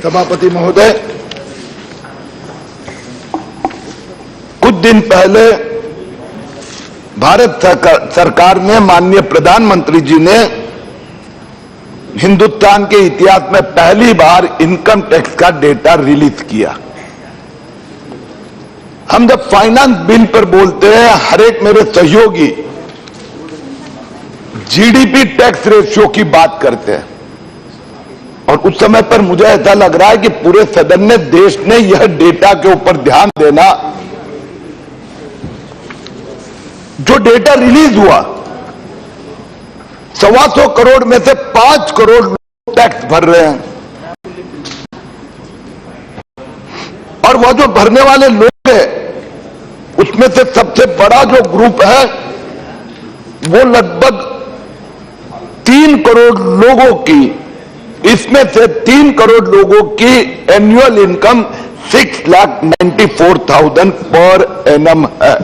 सभापति महोदय, कुछ दिन पहले भारत सरकार ने, माननीय प्रधानमंत्री जी ने हिंदुस्तान के इतिहास में पहली बार इनकम टैक्स का डेटा रिलीज किया। हम जब फाइनेंस बिल पर बोलते हैं, हर एक मेरे सहयोगी जीडीपी टैक्स रेशियो की बात करते हैं, और उस समय पर मुझे ऐसा लग रहा है कि पूरे सदन ने, देश ने यह डेटा के ऊपर ध्यान देना। जो डेटा रिलीज हुआ, 125 करोड़ में से 5 करोड़ लोग टैक्स भर रहे हैं, और वह जो भरने वाले लोग हैं उसमें से सबसे बड़ा जो ग्रुप है वो लगभग 3 करोड़ लोगों की, इसमें से 3 करोड़ लोगों की एनुअल इनकम 6,94,000 पर एनम है।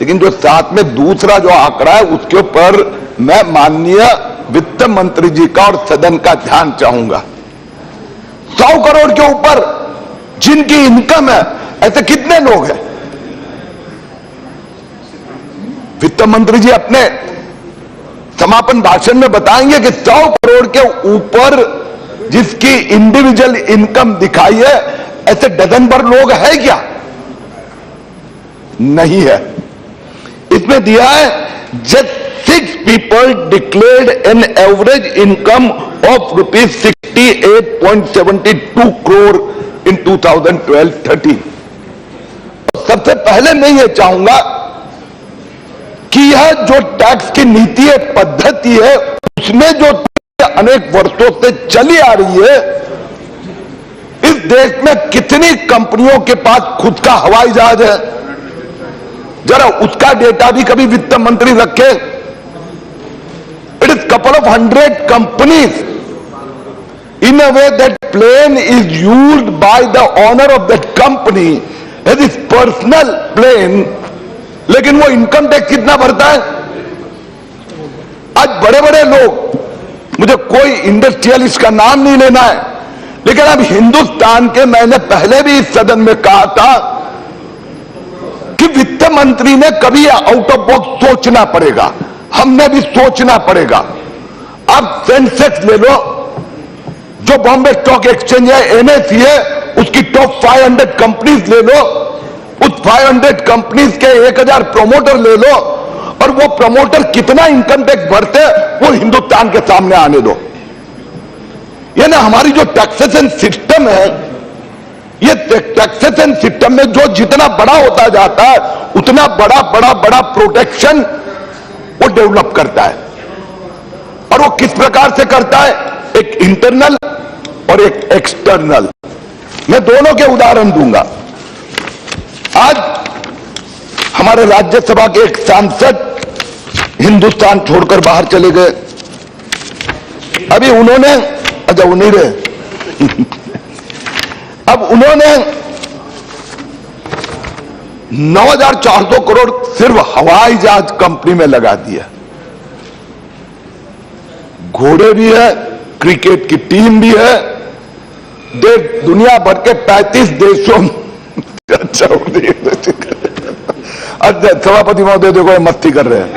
लेकिन जो साथ में दूसरा जो आंकड़ा है उसके ऊपर मैं माननीय वित्त मंत्री जी का और सदन का ध्यान चाहूंगा। 100 करोड़ के ऊपर जिनकी इनकम है, ऐसे कितने लोग हैं? वित्त मंत्री जी अपने समापन भाषण में बताएंगे कि 100 करोड़ के ऊपर जिसकी इंडिविजुअल इनकम दिखाई है, ऐसे डजन भर लोग है क्या? नहीं है। इसमें दिया है just 6 people declared an average income of ₹68.72 crore in 2012-13। सबसे पहले मैं ये चाहूंगा कि यह जो टैक्स की नीति है, पद्धति है, उसमें जो अनेक वर्षों से चली आ रही है, इस देश में कितनी कंपनियों के पास खुद का हवाई जहाज है, जरा उसका डेटा भी कभी वित्त मंत्री रखे। It is couple of 100 companies in a way that plane is used by the owner of that company as his personal plane, लेकिन वो इनकम टैक्स कितना भरता है? आज बड़े बड़े लोग, मुझे कोई इंडस्ट्रियलिस्ट का नाम नहीं लेना है, लेकिन अब हिंदुस्तान के, मैंने पहले भी इस सदन में कहा था कि वित्त मंत्री ने कभी आउट ऑफ बॉक्स सोचना पड़ेगा, हमने भी सोचना पड़ेगा। अब सेंसेक्स ले लो, जो बॉम्बे स्टॉक एक्सचेंज है, एनएसई है, उसकी टॉप 500 कंपनीज ले लो, उस 500 कंपनीज के 1000 प्रमोटर ले लो, और वो प्रमोटर कितना इनकम टैक्स भरते वो हिंदुस्तान के सामने आने दो। ये ना हमारी जो टैक्सेशन सिस्टम है, ये टैक्सेशन सिस्टम में जो जितना बड़ा होता जाता है, उतना बड़ा बड़ा बड़ा प्रोटेक्शन वो डेवलप करता है। और वो किस प्रकार से करता है? एक इंटरनल और एक एक्सटर्नल। मैं दोनों के उदाहरण दूंगा। आज हमारे राज्यसभा के एक सांसद हिंदुस्तान छोड़कर बाहर चले गए। अभी उन्होंने, अच्छा वो नहीं रहे अब उन्होंने 9,400 करोड़ सिर्फ हवाई जहाज कंपनी में लगा दिया। घोड़े भी है, क्रिकेट की टीम भी है, दुनिया भर के 35 देशों में। अच्छा सभापति महोदय देखो, मस्ती कर रहे हैं,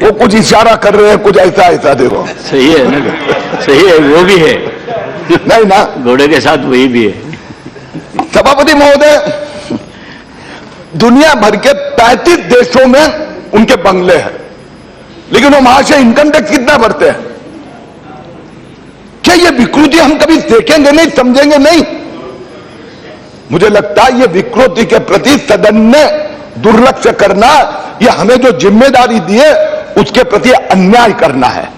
वो कुछ इशारा कर रहे हैं, कुछ ऐसा ऐसा, देखो सही है ना, सही है, वो भी है नहीं ना, घोड़े के साथ वही भी है। सभापति महोदय, दुनिया भर के 35 देशों में उनके बंगले हैं, लेकिन वो वहां से इनकम टैक्स कितना भरते हैं? क्या ये विकृति हम कभी देखेंगे नहीं, समझेंगे नहीं? मुझे लगता है ये विकृति के प्रति सदन ने दुर्लक्ष्य करना, या हमें जो जिम्मेदारी दी है उसके प्रति अन्याय करना है।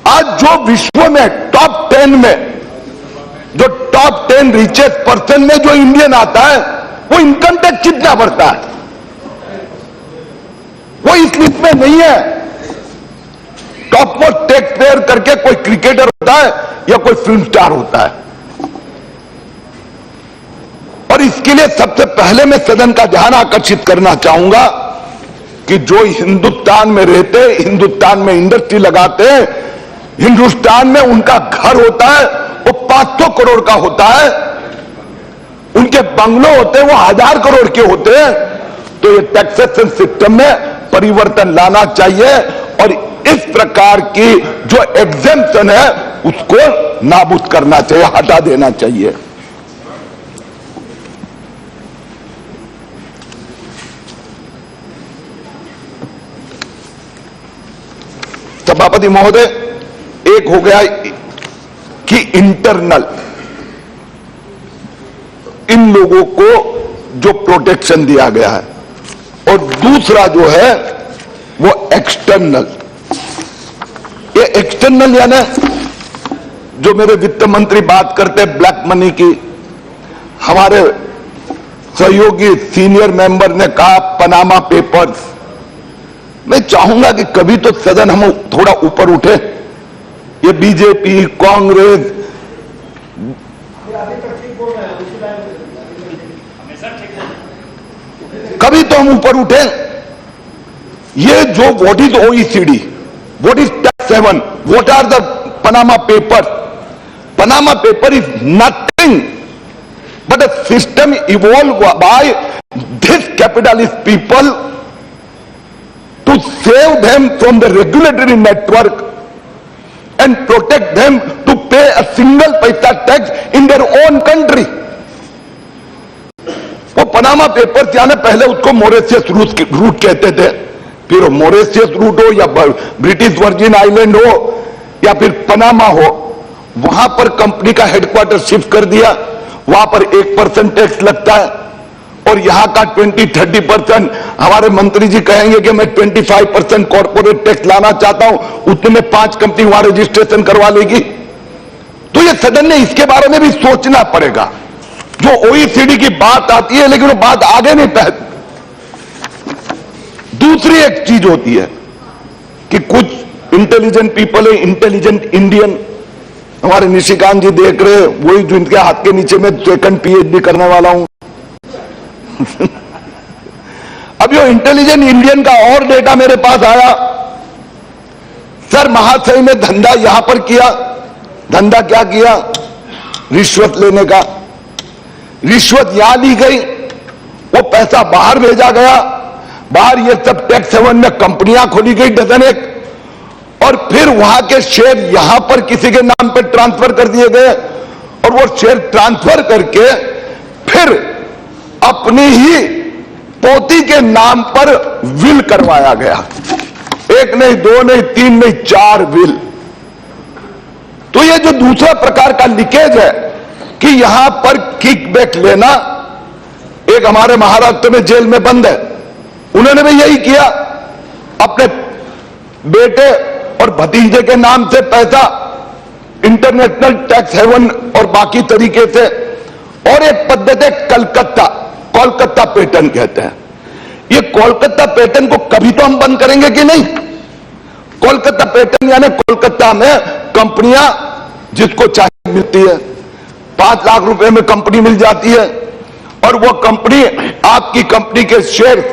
आज जो विश्व में टॉप 10 में, जो टॉप 10 रिचेस्ट पर्सन में जो इंडियन आता है, वो इनकम टैक्स कितना भरता है? वो इस लिस्ट में नहीं है। टॉप मोस्ट टैक्स पेयर करके कोई क्रिकेटर होता है या कोई फिल्म स्टार होता है। और इसके लिए सबसे पहले मैं सदन का ध्यान आकर्षित करना चाहूंगा कि जो हिंदुस्तान में रहते, हिंदुस्तान में इंडस्ट्री लगाते हैं, हिंदुस्तान में उनका घर होता है वो 500 करोड़ का होता है, उनके बंगलो होते हैं वो 1000 करोड़ के होते हैं। तो ये टैक्सेशन सिस्टम में परिवर्तन लाना चाहिए और इस प्रकार की जो एग्जेम्पशन है उसको नाबूद करना चाहिए, हटा देना चाहिए। सभापति महोदय, एक हो गया कि इंटरनल इन लोगों को जो प्रोटेक्शन दिया गया है, और दूसरा जो है वो एक्सटर्नल। ये एक्सटर्नल यानी जो मेरे वित्त मंत्री बात करते हैं ब्लैक मनी की, हमारे सहयोगी सीनियर मेंबर ने कहा पनामा पेपर्स। मैं चाहूंगा कि कभी तो सदन हम थोड़ा ऊपर उठे। ये बीजेपी, कांग्रेस, कभी तो हम ऊपर उठे। ये जो what is OECD, what is tax haven, what are the Panama paper? Panama paper is nothing but a system evolve by this capitalist people to save them from the regulatory network and protect them to pay a single paisa tax in their own country. वो Panama papers यानी पहले उसको Mauritius root कहते थे, फिर Mauritius root हो या British virgin island हो या फिर पनामा हो, वहां पर कंपनी का हेडक्वार्टर शिफ्ट कर दिया। वहां पर 1% टैक्स लगता है और यहां का 20-30%। हमारे मंत्री जी कहेंगे कि मैं 25% कॉर्पोरेट टैक्स लाना चाहता हूं, उतने में 5 कंपनी वहां रजिस्ट्रेशन करवा लेगी। तो ये सदन ने इसके बारे में भी सोचना पड़ेगा। जो OECD की बात आती है लेकिन वो बात आगे नहीं पहुंचती। दूसरी एक चीज होती है कि कुछ इंटेलिजेंट पीपल है, इंटेलिजेंट इंडियन, हमारे निशिकांत जी देख रहे, वही जो इनके हाथ के नीचे में 2nd PhD करने वाला हूं। अब ये इंटेलिजेंट इंडियन का और डेटा मेरे पास आया। सर महाशय ने धंधा यहां पर किया, धंधा क्या किया? रिश्वत लेने का। रिश्वत यहां ली गई, वो पैसा बाहर भेजा गया, बाहर ये सब टैक्स हेवन में कंपनियां खोली गई डजन एक, और फिर वहां के शेयर यहां पर किसी के नाम पर ट्रांसफर कर दिए गए और वो शेयर ट्रांसफर करके फिर अपनी ही पोती के नाम पर विल करवाया गया। 1 नहीं, 2 नहीं, 3 नहीं, 4 विल। तो ये जो दूसरा प्रकार का लीकेज है कि यहां पर किकबैक लेना, एक हमारे महाराष्ट्र में जेल में बंद है, उन्होंने भी यही किया, अपने बेटे और भतीजे के नाम से पैसा इंटरनेशनल टैक्स हेवन और बाकी तरीके से। और एक पद्धति कोलकाता पैटर्न कहते हैं। ये कोलकाता पैटर्न को कभी तो हम बंद करेंगे कि नहीं? कोलकाता पैटर्न यानी कोलकाता में कंपनियां जिसको चाहे मिलती है, 5 लाख रुपए में कंपनी मिल जाती है और वो कंपनी आपकी कंपनी के शेयर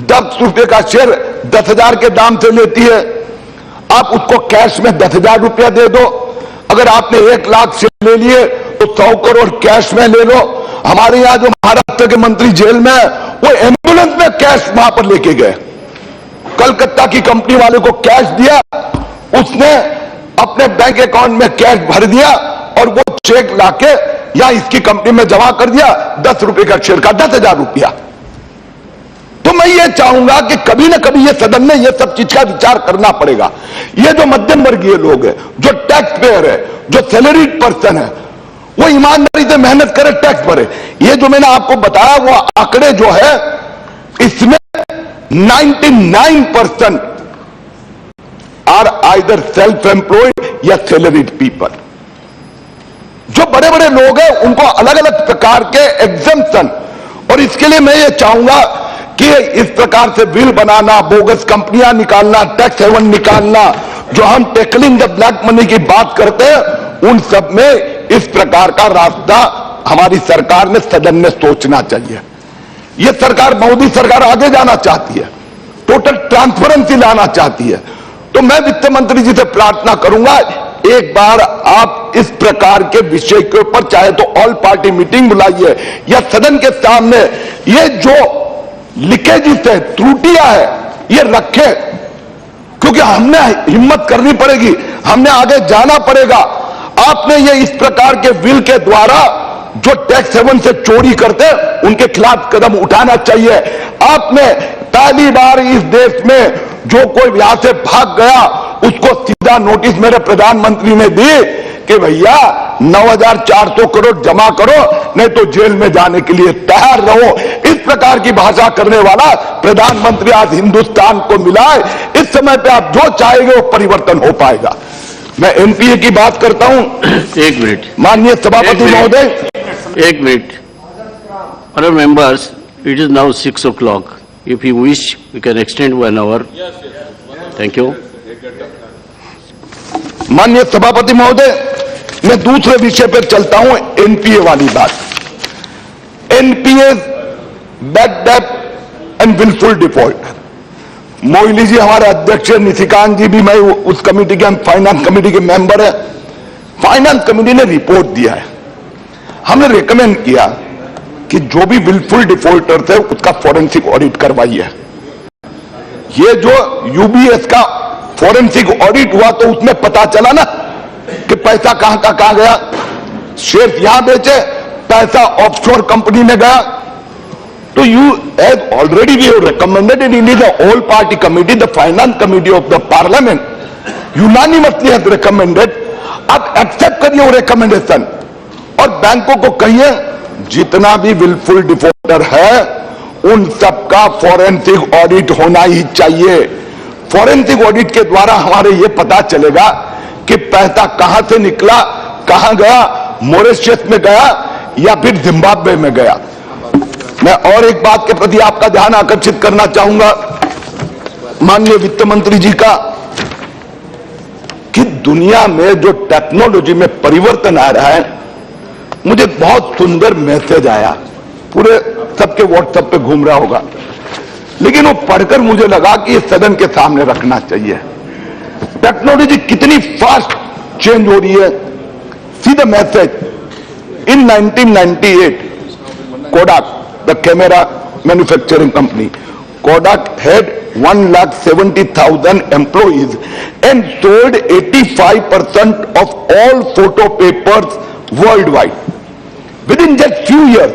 10 रुपए का शेयर 10,000 के दाम से लेती है। आप उसको कैश में 10,000 रुपया दे दो। अगर आपने 1 लाख शेयर ले लिए तो 100 करोड़ कैश में ले लो। हमारे यहां जो महाराष्ट्र के मंत्री जेल में है वो एम्बुलेंस में कैश वहां पर लेके गए। कलकत्ता की कंपनी वाले को कैश दिया, उसने अपने बैंक अकाउंट में कैश भर दिया और वो चेक लाके या इसकी कंपनी में जमा कर दिया, 10 रुपए का शेयर का 10,000 रुपया। तो मैं ये चाहूंगा कि कभी ना कभी ये सदन में ये सब चीज का विचार करना पड़ेगा। ये जो मध्यम वर्गीय लोग हैं, जो टैक्स पेयर है, जो सैलरीड पर्सन है, वो ईमानदारी से मेहनत करे, टैक्स भरे। ये जो मैंने आपको बताया वो आंकड़े जो है, इसमें 99% आर आइदर सेल्फ एम्प्लॉयड या सैलरीड पीपल। जो बड़े बड़े लोग हैं उनको अलग अलग प्रकार के एग्जम्पशन, और इसके लिए मैं ये चाहूंगा कि इस प्रकार से बिल बनाना, बोगस कंपनियां निकालना, टैक्स हेवन निकालना, जो हम टैकलिंग द ब्लैक मनी की बात करते हैं, उन सब में इस प्रकार का रास्ता हमारी सरकार ने सदन में सोचना चाहिए। यह सरकार, मोदी सरकार आगे जाना चाहती है, टोटल ट्रांसपेरेंसी लाना चाहती है, तो मैं वित्त मंत्री जी से प्रार्थना करूंगा, एक बार आप इस प्रकार के विषय के ऊपर चाहे तो ऑल पार्टी मीटिंग बुलाइए या सदन के सामने ये जो लीकेजेस है, त्रुटियां है, ये रखे, क्योंकि हमने हिम्मत करनी पड़ेगी, हमने आगे जाना पड़ेगा। आपने ये इस प्रकार के बिल के द्वारा जो टैक्स हेवन से चोरी करते हैं उनके खिलाफ कदम उठाना चाहिए। आपने पहली बार इस देश में जो कोई यहां से भाग गया उसको सीधा नोटिस मेरे प्रधानमंत्री ने दी कि भैया 9,400 करोड़ जमा करो, नहीं तो जेल में जाने के लिए तैयार रहो। इस प्रकार की भाषा करने वाला प्रधानमंत्री आज हिंदुस्तान को मिला है। इस समय पे आप जो चाहेंगे वो परिवर्तन हो पाएगा। मैं एनपीए की बात करता हूं। एक मिनट माननीय सभापति महोदय, एक minute. Honourable members, it is now 6 o'clock. If you wish, we can extend 1 hour. Thank you. माननीय सभापति महोदय, मैं दूसरे विषय पर चलता हूं, एनपीए वाली बात। NPA, bad debt and wilful default. Moily ji हमारे अध्यक्ष, निशिकांत जी भी, मैं उस कमेटी के, हम फाइनेंस कमेटी के मेंबर है। फाइनेंस कमेटी ने रिपोर्ट दिया है, हमने रिकमेंड किया कि जो भी विलफुल डिफॉल्टर थे उसका फॉरेंसिक ऑडिट करवाइए। ये जो यूबीएस का फॉरेंसिक ऑडिट हुआ तो उसमें पता चला ना कि पैसा कहां का कहां गया। शेयर यहां बेचे, पैसा ऑफशोर कंपनी में गया। तो you have already we have recommended in the all party committee, the finance committee of the parliament unanimously has recommended. आप एक्सेप्ट करिए वो रिकमेंडेशन और बैंकों को कहिए जितना भी विलफुल डिफॉल्टर है उन सबका फॉरेंसिक ऑडिट होना ही चाहिए। फॉरेंसिक ऑडिट के द्वारा हमारे ये पता चलेगा कि पैसा कहां से निकला, कहां गया, मॉरिशस में गया या फिर जिम्बाब्वे में गया। मैं और एक बात के प्रति आपका ध्यान आकर्षित करना चाहूंगा माननीय वित्त मंत्री जी का, कि दुनिया में जो टेक्नोलॉजी में परिवर्तन आ रहा है, मुझे बहुत सुंदर मैसेज आया, पूरे सबके व्हाट्सएप पे घूम रहा होगा, लेकिन वो पढ़कर मुझे लगा कि ये सदन के सामने रखना चाहिए। टेक्नोलॉजी कितनी फास्ट चेंज हो रही है। See the message. In 1998 कोडाक, the camera manufacturing company, Kodak had 1,70,000 employees and sold 85% of all photo papers worldwide. Within just few years,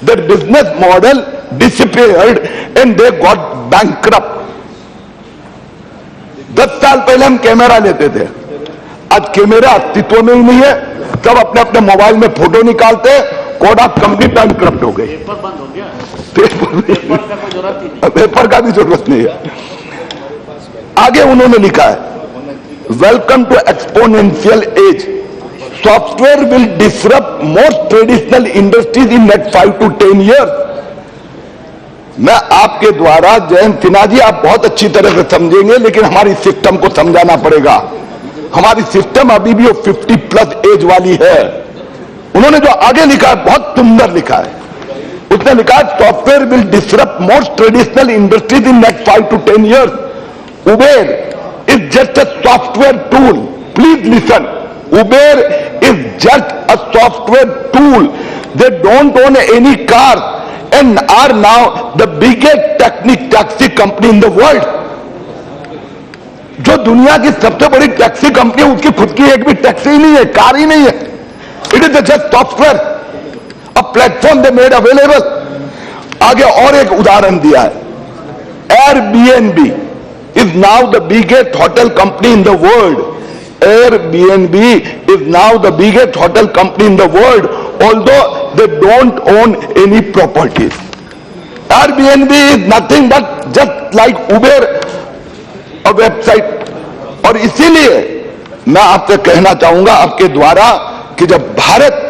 their business model disappeared and they got bankrupt. 10 साल पहले हम camera लेते थे, आज camera अस्तित्व में ही नहीं है। सब अपने अपने मोबाइल में फोटो निकालते हैं। कोडाक कंपनी बैंकक्रप्ट हो गई। पेपर का भी जरूरत नहीं है। आगे उन्होंने लिखा है, welcome to exponential age, software will disrupt most traditional industries in next 5 to 10 years। मैं आपके द्वारा, जयंत सिन्हा जी आप बहुत अच्छी तरह से समझेंगे, लेकिन हमारी सिस्टम को समझाना पड़ेगा। हमारी सिस्टम अभी भी 50+ एज वाली है। उन्होंने जो आगे लिखा है बहुत सुंदर लिखा है। उसने लिखा है, software will disrupt most traditional industries in next 5 to 10 years। Uber is just a software tool. Please listen, Uber is just a software tool. They don't own any car and are now the biggest technique taxi company in the world. जो दुनिया की सबसे बड़ी taxi company है, उसकी खुद की एक भी टैक्सी ही नहीं है, कार ही नहीं है। It is just software, a platform they made available. आगे और एक उदाहरण दिया है, Airbnb is now the biggest hotel company in the world. Airbnb is now the biggest hotel company in the world, although they don't own any properties. Airbnb is nothing but just like Uber, a website. और इसीलिए मैं आपसे कहना चाहूंगा आपके द्वारा कि जब भारत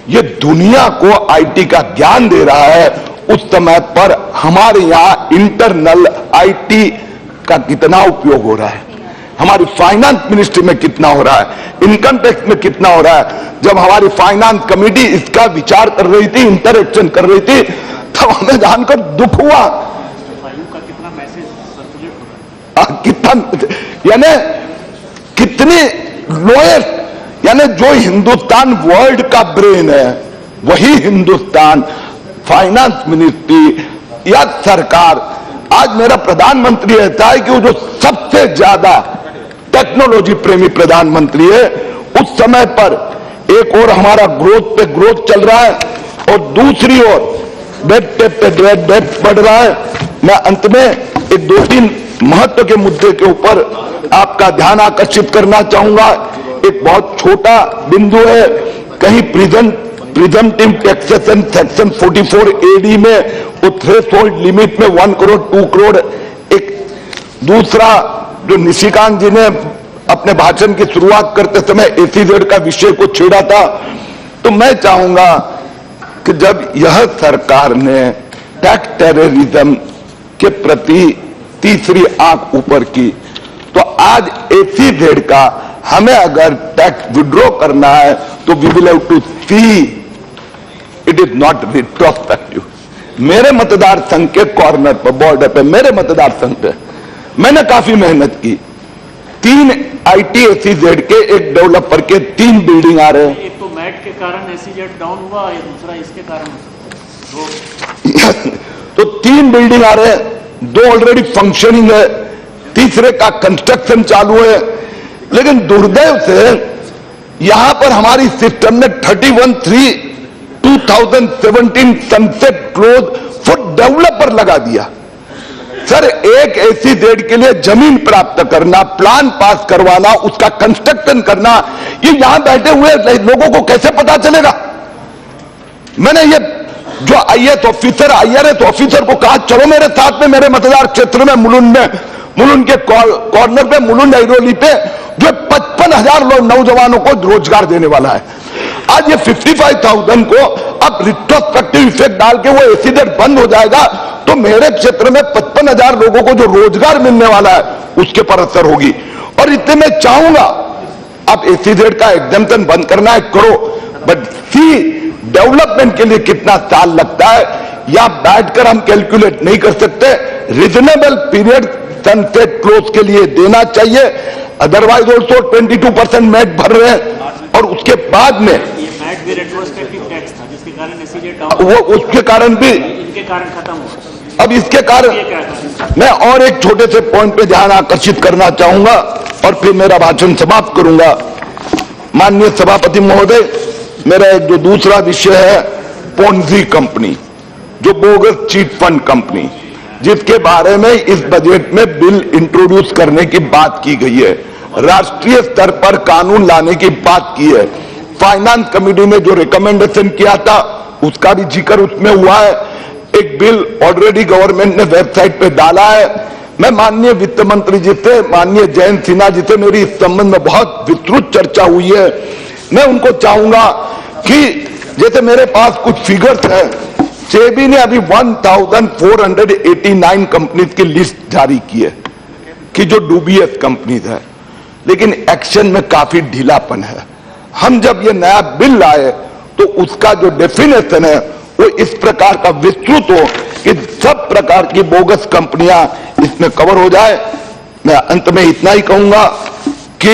ये दुनिया को आईटी का ज्ञान दे रहा है, उस समय पर हमारे यहां इंटरनल आईटी का कितना उपयोग हो रहा है, हमारी फाइनेंस मिनिस्ट्री में कितना हो रहा है, इनकम टैक्स में कितना हो रहा है। जब हमारी फाइनेंस कमेटी इसका विचार कर रही थी, इंटरेक्शन कर रही थी, तब हमें जानकर दुख हुआ। कितना, यानी कितनी लोएस्ट, यानी जो हिंदुस्तान वर्ल्ड का ब्रेन है वही हिंदुस्तान फाइनेंस मिनिस्ट्री या सरकार, आज मेरा प्रधानमंत्री रहता है कि वो जो सबसे ज्यादा टेक्नोलॉजी प्रेमी प्रधानमंत्री है, उस समय पर एक और हमारा ग्रोथ पे ग्रोथ चल रहा है और दूसरी ओर डेट पे डेट बढ़ रहा है। मैं अंत में एक दो तीन महत्व के मुद्दे के ऊपर आपका ध्यान आकर्षित करना चाहूंगा। एक बहुत छोटा बिंदु है, कहीं प्रिजम्पटिव टैक्सेशन सेक्शन 44 AD में वो थ्रेशोल्ड लिमिट में 1 करोड़ 2 करोड़, एक दूसरा जो निशिकांत जी ने अपने भाषण की शुरुआत करते समय SEZ का विषय को छेड़ा था, तो मैं चाहूंगा कि जब यह सरकार ने टैक्स टेररिज्म के प्रति तीसरी आंख ऊपर की, तो आज SEZ का हमें अगर टैक्स विड्रॉ करना है तो we will have to see it is not retrospective. मेरे मतदार संघ के कॉर्नर पर, बॉर्डर पे, मेरे मतदार संघ पे मैंने काफी मेहनत की। 3 IT SEZ के, एक डेवलपर के 3 बिल्डिंग आ रहे हैं। एक तो मैट के कारण SEZ डाउन हुआ, या दूसरा इसके कारण तो 3 बिल्डिंग आ रहे हैं, 2 ऑलरेडी फंक्शनिंग है, तीसरे का कंस्ट्रक्शन चालू है। लेकिन दुर्दैव से यहां पर हमारी सिस्टम ने 31/3/2017 सनसेट क्लोज फॉर डेवलपर लगा दिया। सर, एक SEZ के लिए जमीन प्राप्त करना, प्लान पास करवाना, उसका कंस्ट्रक्शन करना, ये यहां बैठे हुए लोगों को कैसे पता चलेगा? मैंने ये जो IAS ऑफिसर, IRS ऑफिसर को कहा, चलो मेरे साथ में मेरे मतदार क्षेत्र में मुलुंड के कॉर्नर पे, मुलुंड ऐरोली पे, जो 55,000 नौजवानों को रोजगार देने वाला है। आज ये 55,000 को अब रिट्रोस्पेक्टिव इफेक्ट डाल के वो SEZ बंद हो जाएगा, तो मेरे क्षेत्र में 55,000 लोगों को जो रोजगार मिलने वाला है उसके पर असर होगी। और इतने मैं चाहूंगा, आप SEZ का एग्जम्पशन बंद करना है करो, बट सी डेवलपमेंट के लिए कितना साल लगता है या बैठकर हम कैलकुलेट नहीं कर सकते। रीजनेबल पीरियड सनसेट क्लोज के लिए देना चाहिए, अदरवाइज ऑल्सो 22% मैट भर रहे हैं और उसके बाद में ये मैट भी रेट्रोस्पेक्टिव टैक्स था जिसके कारण SEZ डाउन, वो उसके कारण भी इनके कारण खत्म हुआ। अब इसके कारण मैं और एक छोटे से पॉइंट पे ध्यान आकर्षित करना चाहूंगा और फिर मेरा भाषण समाप्त करूंगा। माननीय सभापति महोदय, मेरा एक जो दूसरा विषय है पोन्जी कंपनी, जो बोगस चीट फंड कंपनी, जिसके बारे में इस बजट में बिल इंट्रोड्यूस करने की बात की गई है, राष्ट्रीय स्तर पर कानून लाने की बात की है। फाइनेंस कमेटी ने जो रिकमेंडेशन किया था उसका भी जिक्र उसमें हुआ है। एक बिल ऑलरेडी गवर्नमेंट ने वेबसाइट पे डाला है। मैं माननीय वित्त मंत्री जी से, माननीय जयंत सिन्हा जी से मेरी इस संबंध में बहुत विस्तृत चर्चा हुई है। मैं उनको चाहूंगा कि जैसे मेरे पास कुछ फिगर्स है, सेबी ने अभी 1489 कंपनीज की लिस्ट जारी की है कि जो डूबीएस कंपनीज है, लेकिन एक्शन में काफी ढीलापन है। हम जब ये नया बिल लाए तो उसका जो डेफिनेशन है वो इस प्रकार का विस्तृत हो कि सब प्रकार की बोगस कंपनियां इसमें कवर हो जाए। मैं अंत में इतना ही कहूंगा कि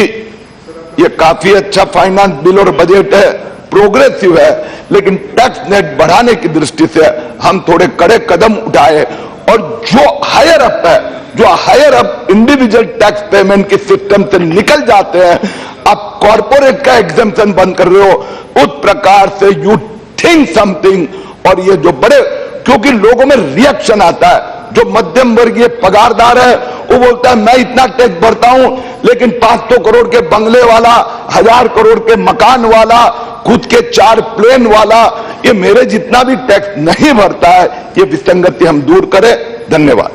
ये काफी अच्छा फाइनेंस बिल और बजट है, प्रोग्रेसिव है, लेकिन टैक्स नेट बढ़ाने की दृष्टि से हम थोड़े कड़े कदम उठाए और जो हायर अप है, जो higher up individual tax payment के सिस्टम से निकल जाते हैं, आप कॉर्पोरेट का एग्जम्पशन बंद कर रहे हो, उस प्रकार से यू थिंक समथिंग। और ये जो बड़े, क्योंकि लोगों में रिएक्शन आता है, जो मध्यम वर्गीय पगारदार है वो बोलता है मैं इतना टैक्स भरता हूं, लेकिन 500 करोड़ के बंगले वाला, 1000 करोड़ के मकान वाला, खुद के 4 प्लेन वाला, ये मेरे जितना भी टैक्स नहीं भरता है। ये विसंगति हम दूर करें। धन्यवाद।